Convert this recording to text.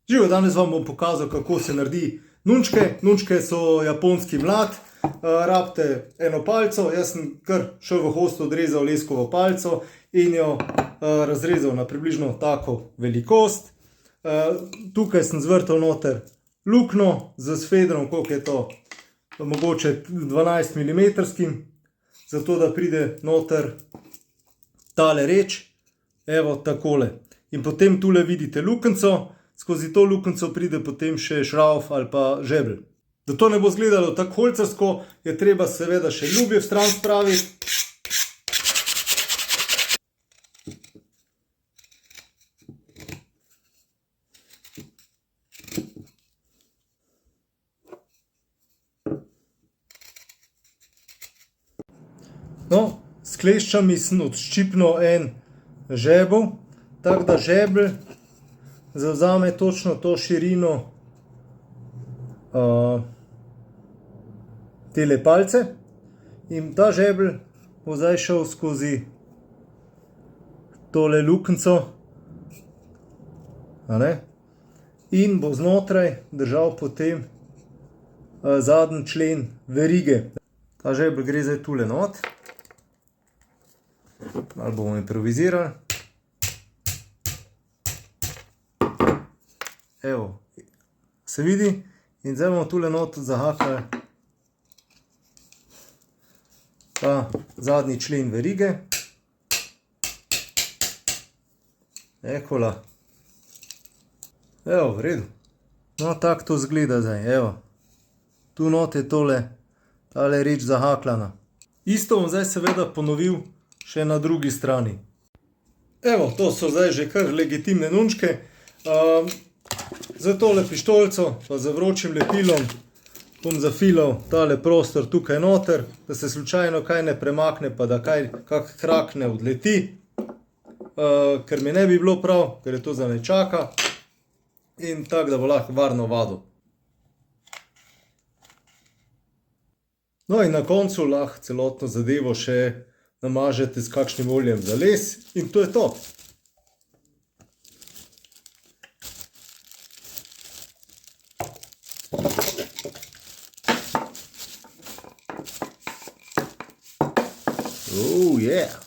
Živijo, danes vam bom pokazal, kako se naredi nunčke. Nunčke so japonski mlad. Rabite eno palico, jaz sem kar šel v hosto, odrezal leskovo palico in jo razrezal na približno tako velikost. Tukaj sem zvrtal noter luknjo z sfedrom, koliko je to, mogoče 12 mm, zato da pride noter tale reč, evo takole. In potem tule vidite luknjico, skozi to luknjico pride potem še šravf ali pa žebelj. Da to ne bo izgledalo tako holcarsko, je treba seveda še ljubje vstran spraviti. No, s kleščami sem odščipnil en žebelj, tako da žebelj zavzame točno to širino tele palice in ta žebelj bo zdaj šel skozi tole luknjico in bo znotraj držal potem zadnji člen verige. Ta žebelj gre zdaj tule not. Malo bomo improvizirali. Evo, se vidi? In zdaj bomo tule not zahakali ta zadnji člen verige. Ekola. Evo, v redu. No, tako to zgleda zdaj, evo. Tu not je tale reč zahakljana. Isto bom zdaj seveda ponovil še na drugi strani. Evo, to so zdaj že kar legitimne nunčke. Za tole pištolico pa z vročim lepilom bom zafilal tale prostor tukaj noter, da se slučajno kaj ne premakne, pa da kak krak ne odleti, ker mi ne bi bilo prav, ker je to za nečaka in tako, da bo lahko varno vadil. No in na koncu lahko celotno zadevo še namažete s kakšnim oljem za les in to je to. Oh yeah!